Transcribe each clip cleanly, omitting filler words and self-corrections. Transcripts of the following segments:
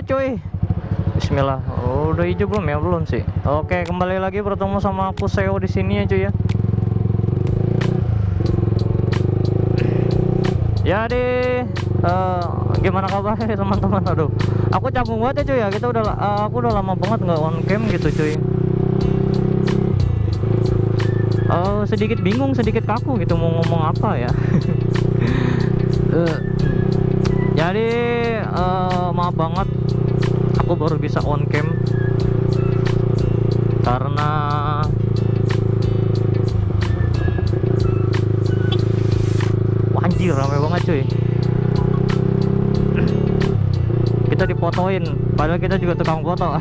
cuy. Bismillah. Oh, udah hijau belum ya? Belum sih. Oke, kembali lagi bertemu sama aku Seo di sini ya cuy ya. Jadi gimana kabarnya teman-teman? Aduh, aku canggung banget ya cuy ya. Aku udah lama banget nggak on cam gitu cuy. Sedikit bingung, sedikit kaku gitu mau ngomong apa ya. Jadi maaf banget, aku baru bisa on cam karena anjir rame banget cuy. Kita difotoin padahal kita juga tukang foto.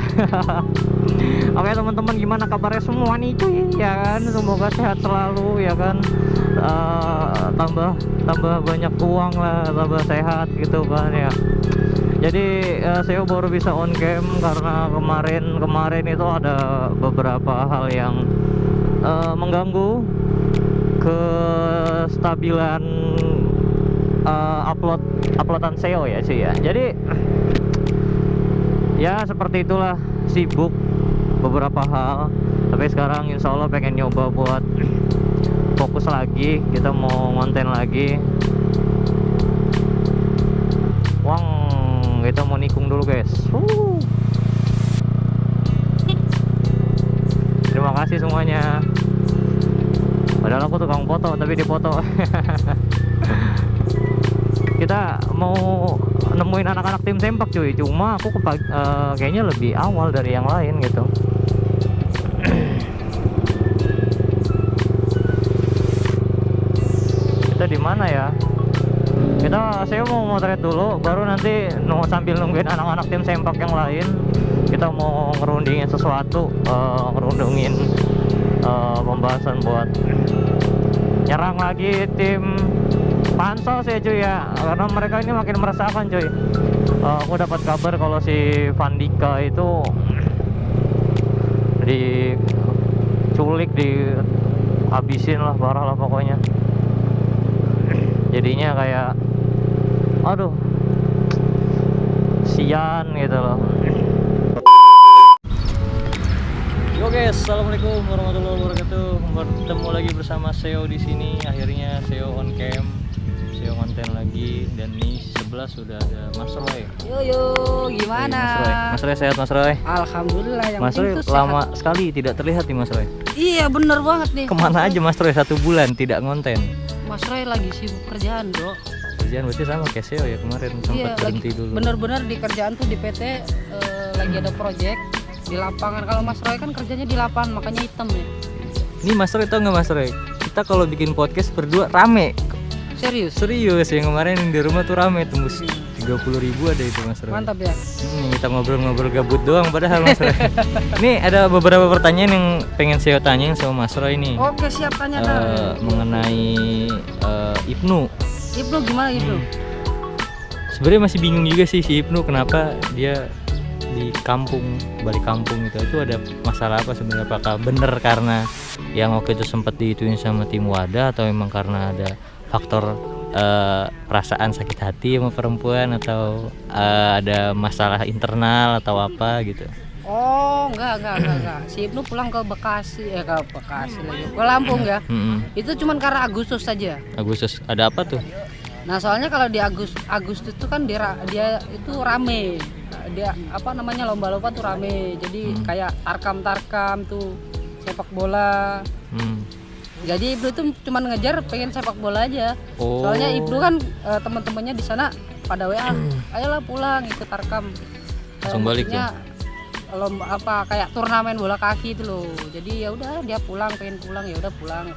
Oke teman-teman, gimana kabarnya semua nih cuy ya kan, semoga sehat selalu ya kan. Tambah banyak uang lah, tambah sehat gitu kan ya. Jadi saya baru bisa on cam karena kemarin itu ada beberapa hal yang mengganggu kestabilan uploadan SEO ya cuy ya. Jadi ya seperti itulah, sibuk beberapa hal. Tapi sekarang insya Allah pengen nyoba buat fokus lagi, kita mau konten lagi. Kita mau nikung dulu guys. Terima kasih semuanya. Padahal aku tukang foto tapi dipoto. Kita mau nemuin anak-anak tim sempak cuy. Cuma aku kayaknya lebih awal dari yang lain gitu. Kita di mana ya? Saya mau motret dulu, baru nanti sambil nungguin anak-anak tim sempak yang lain, kita mau ngerundingin sesuatu, ngerundingin pembahasan buat nyerang lagi tim Pansos ya cuy ya, karena mereka ini makin meresahkan cuy. Aku dapat kabar kalau si Vandika itu diculik, dihabisin lah, parah lah pokoknya. Jadinya kayak aduh sian gitu loh. Yo guys, assalamualaikum warahmatullahi wabarakatuh. Bertemu lagi bersama Seo di sini. Akhirnya Seo on cam, Seo konten lagi. Dan nih sebelah sudah ada Mas Roy. Yo gimana? Mas Roy sehat Mas Roy? Alhamdulillah, yang Mas Roy lama sekali tidak terlihat nih Mas Roy. Iya bener banget nih. Kemana aja Mas Roy 1 bulan tidak ngonten? Mas Roy lagi sibuk kerjaan bro. Kerjaan berarti sama kayak Seo ya, kemarin sempat berhenti dulu. Bener-bener di kerjaan tuh di PT lagi ada project di lapangan. Kalau Mas Roy kan kerjanya di lapangan, makanya hitam ya. Ini Mas Roy tau nggak Mas Roy? Kita kalau bikin podcast berdua rame. Serius yang kemarin di rumah tuh rame, tembus 30.000 ada itu Mas Roy. Mantap ya. Kita ngobrol-ngobrol gabut doang padahal Mas Roy. Nih ada beberapa pertanyaan yang pengen saya tanyain sama Mas Roy nih. Oke siap, tanya mengenai Ibnu. Ibnu gimana Ibnu? Sebenarnya masih bingung juga sih si Ibnu, kenapa dia di kampung, balik kampung gitu. Itu ada masalah apa sebenarnya? Apakah bener karena yang waktu itu sempat diituin sama tim Wadah, atau memang karena ada faktor perasaan sakit hati sama perempuan, atau ada masalah internal atau apa gitu? Oh enggak. Si Ibnu pulang ke Bekasi lagi, ke Lampung ya. Itu cuman karena Agustus saja. Agustus ada apa tuh? Nah soalnya kalau di Agustus itu kan dia itu rame, dia apa namanya, lomba-lomba tuh rame. Jadi kayak tarkam tuh sepak bola. Jadi Ibnu tuh cuma ngejar pengen sepak bola aja. Soalnya Ibnu kan teman-temannya di sana pada WA, ayolah pulang ikut tarkam. Langsung balik ya. Lomba apa kayak turnamen bola kaki itu loh. Jadi ya udah dia pengen pulang, ya udah pulang.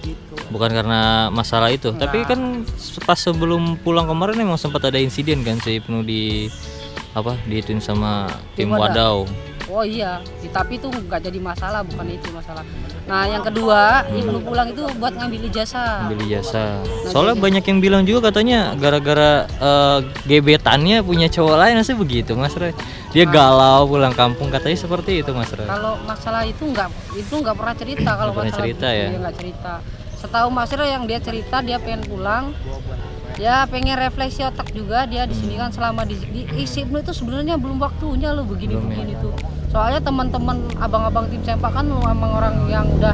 Gitu. Bukan karena masalah itu. Nah. Tapi kan pas sebelum pulang kemarin emang sempat ada insiden kan si Ibnu diituin sama tim Wadau. Oh iya, tapi itu nggak jadi masalah, bukan itu masalah. Nah yang kedua, Ibnu pulang itu buat ngambil ijazah. Soalnya banyak yang bilang juga katanya gara-gara gebetannya punya cowok lain, sih begitu Mas Roy. Dia galau pulang kampung, katanya seperti itu Mas Roy. Kalau masalah itu nggak pernah cerita. Kalau masalah cerita ya. Dia nggak cerita. Setahu Mas Roy yang dia cerita, dia pengen pulang Ya pengen refleksi otak juga dia di sini kan selama di isi Ibnu itu sebenarnya belum waktunya lo begini-begini tuh. Soalnya teman-teman abang-abang tim sempak kan memang orang yang udah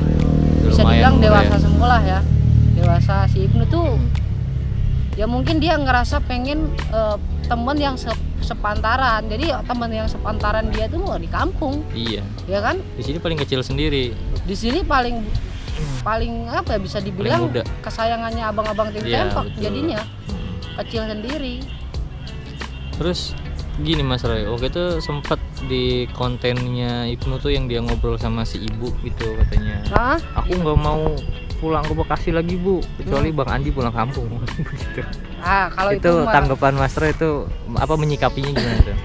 bisa dibilang dewasa semua lah ya. Dewasa. Si Ibnu tuh ya mungkin dia ngerasa pengen temen yang sepantaran. Jadi temen yang sepantaran dia tuh di kampung. Iya. Ya kan? Di sini paling kecil sendiri. Di sini paling apa ya, bisa dibilang kesayangannya abang-abang tim sempak jadinya kecil sendiri. Terus gini Mas Roy, waktu itu sempat di kontennya Ibnu tuh yang dia ngobrol sama si ibu gitu katanya. Aku nggak mau pulang ke Bekasi lagi Bu, kecuali Bang Andi pulang kampung. Gitu. Kalau itu tanggapan Mas Roy itu apa, menyikapinya gimana tuh?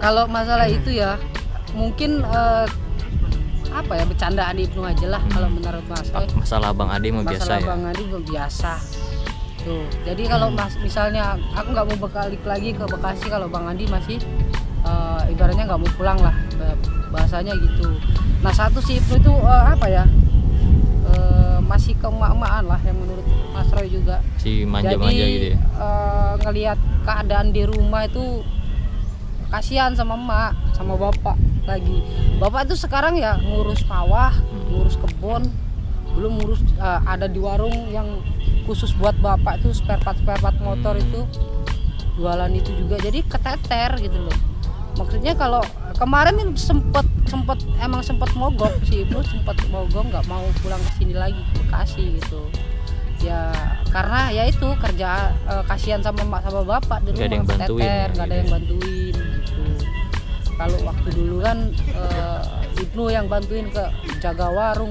Kalau masalah itu ya mungkin apa ya, bercandaan Ibnu aja lah kalau menurut Mas Roy. Masalah Bang Ade mah biasa ya. Masalah Bang Ade mah biasa. Tuh. Jadi kalau misalnya aku nggak mau balik lagi ke Bekasi kalau Bang Andi masih ibaratnya nggak mau pulang lah, bahasanya gitu. Nah satu si Ibnu itu apa ya, masih keemak-emakan lah yang menurut Mas Roy juga. Si manja-manja gitu ya. Ngelihat keadaan di rumah itu kasihan sama emak, sama bapak lagi. Bapak itu sekarang ya ngurus sawah, ngurus kebun, belum ngurus ada di warung yang khusus buat bapak itu spare part motor itu, jualan itu juga. Jadi keteter gitu loh. Maksudnya kalau kemarin sempet mogok, si Ibnu sempet mogok nggak mau pulang ke sini lagi ke Bekasi gitu. Ya karena ya itu kerja kasihan sama emak sama bapak di rumah, keteter, nggak ada yang bantuin gitu. Kalau waktu dulu kan Ibnu yang bantuin ke jaga warung,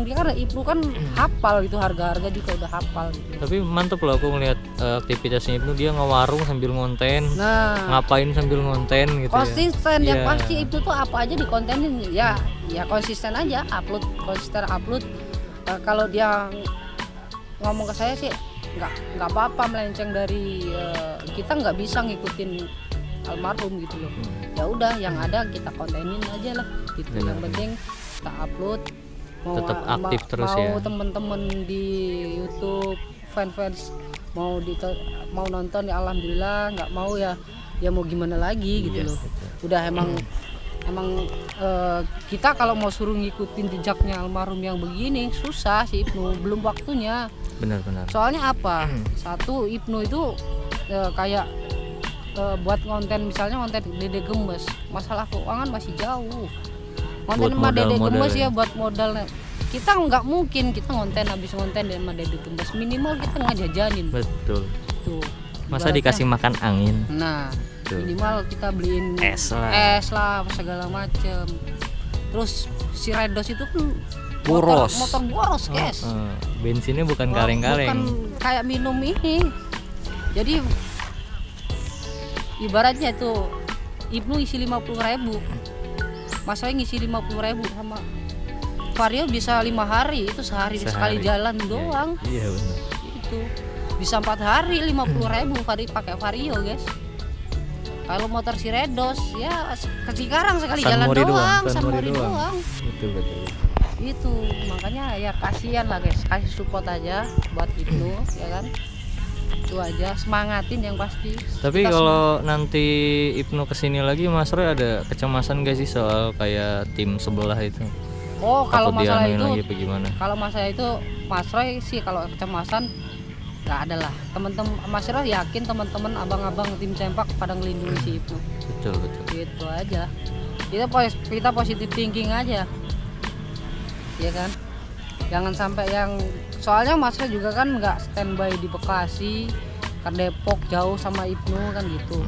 dia karena Ibnu kan hafal gitu, harga-harga juga udah hafal gitu. Tapi mantep loh aku ngeliat aktivitasnya Ibnu, dia ngewarung sambil ngonten, ngapain sambil ngonten gitu. Konsisten ya, pasti Ibnu tuh apa aja dikontenin ya konsisten aja, konsisten upload. Kalau dia ngomong ke saya sih nggak apa-apa melenceng dari kita nggak bisa ngikutin almarhum gitu loh. Ya udah yang ada kita kontenin aja lah gitu. Yang penting kita upload, tetap aktif terus ya. Mau temen-temen di YouTube fans mau nonton ya alhamdulillah, nggak mau ya mau gimana lagi gitu loh. Udah emang kita kalau mau suruh ngikutin jejaknya almarhum yang begini susah sih Ibnu, belum waktunya. Benar. Soalnya apa? Satu, Ibnu itu kayak buat konten, misalnya konten Dede Gemes, masalah keuangan masih jauh. Konten sama Dede Gemes ya buat modal. Kita nggak mungkin kita habis ngonten sama Dede Gemes, minimal kita ngejajanin. Betul. Tuh. Masa dikasih makan angin? Nah, tuh. Minimal kita beliin es lah segala macem. Terus si Redos itu kan motor boros guys. Bensinnya bukan kaleng-kaleng. Bukan kayak minum ini. Jadi ibaratnya tuh Ibnu isi 50.000, Mas Roy ngisi 50.000 sama Vario bisa 5 hari, itu sehari. Sekali jalan doang. Iya benar. Itu bisa 4 hari 50.000 pakai Vario guys. Kalau motor si Redos ya sekarang sekali jalan doang, San Mori doang. Betul. Itu makanya ya kasihan lah guys, kasih support aja buat Ibnu ya kan. Itu aja, semangatin yang pasti. Tapi kalau nanti Ibnu kesini lagi, Mas Roy ada kecemasan gak sih soal kayak tim sebelah itu? Kalau masalah itu lagi kalau masalah itu Mas Roy sih kalau kecemasan nggak ada lah. Teman-teman Mas Roy yakin teman-teman abang-abang tim sempak pada ngelindungi si Ibnu. Betul. Gitu aja. Kita positive thinking aja. Ya kan? Jangan sampai yang soalnya Mas Roy juga kan nggak standby di Bekasi, ke Depok jauh sama Ibnu kan gitu.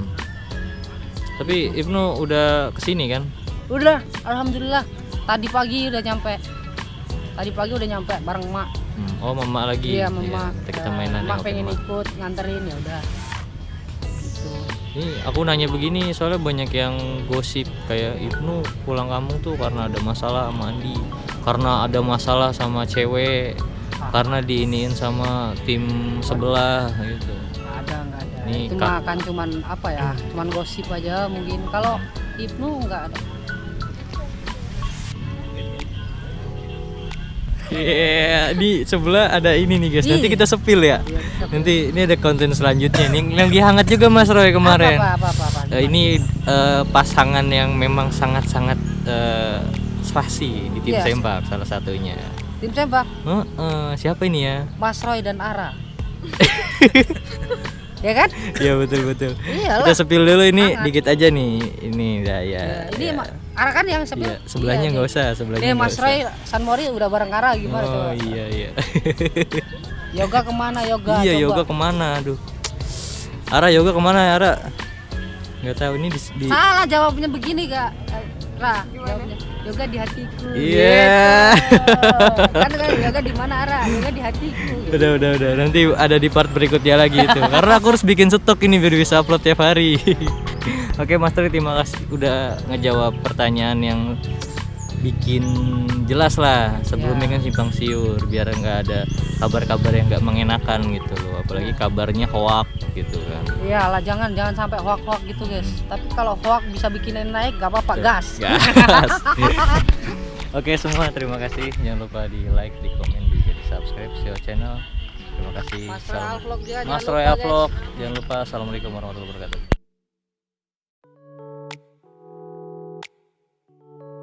Tapi Ibnu udah kesini kan? Udah, alhamdulillah. Tadi pagi udah nyampe bareng emak. Mama lagi. Iya, mama. Kita mainan. Emak pengen ikut nganterin ya udah. Gitu. Ini aku nanya begini soalnya banyak yang gosip kayak Ibnu pulang kampung tuh karena ada masalah sama Andi, karena ada masalah sama cewek, karena diiniin sama tim sebelah gitu. Nggak ada. Nih, itu mah kan cuman apa ya, cuman gosip aja mungkin. Kalau Ibnu nggak ada. Iya, di sebelah ada ini nih guys. Nanti kita sepil ya. Nanti ini ada konten selanjutnya nih. Yang lagi hangat juga Mas Roy kemarin. Apa? Ini pasangan yang memang sangat-sangat serasi di tim Iya. Sempak salah satunya. Tim Sempak, Siapa ini ya? Mas Roy dan Ara. Ya kan? Iya betul. Iyalah. Kita sepil dulu ini Hangat. dikit aja nih. Ini ya. Ini ya. Ara kan yang sepil. Iya, sebelahnya nggak usah, sebelahnya Nih nggak Mas usah. Roy San Mori udah bareng Ara gimana Oh coba? iya. Yoga kemana yoga? Iya, Coba. yoga kemana? Aduh. Ara yoga kemana ya, Ara? Nggak tahu ini di Salah jawabnya begini Kak. Ra, jawabnya. Yoga di hatiku. Iya. Gitu. Kan yoga di mana Ara? Yoga di hatiku. Udah. Nanti ada di part berikutnya lagi itu. Karena aku harus bikin stok ini biar bisa upload tiap hari. Oke, Mas Tri, terima kasih udah ngejawab pertanyaan yang bikin jelas lah. Sebelumnya kan simpang siur biar nggak ada kabar-kabar yang nggak mengenakan gitu loh. Apalagi kabarnya hoak gitu kan. Iyalah jangan sampai hoak-hoak gitu guys. Tapi kalau hoak bisa bikinin naik gak apa-apa gas. Gas. Oke semua, terima kasih. Jangan lupa di like, di komen, juga di subscribe Sio channel. Terima kasih. Mas Royal Vlog juga Mas jangan Royal lupa, guys. Vlog. Jangan lupa. Assalamualaikum warahmatullahi wabarakatuh.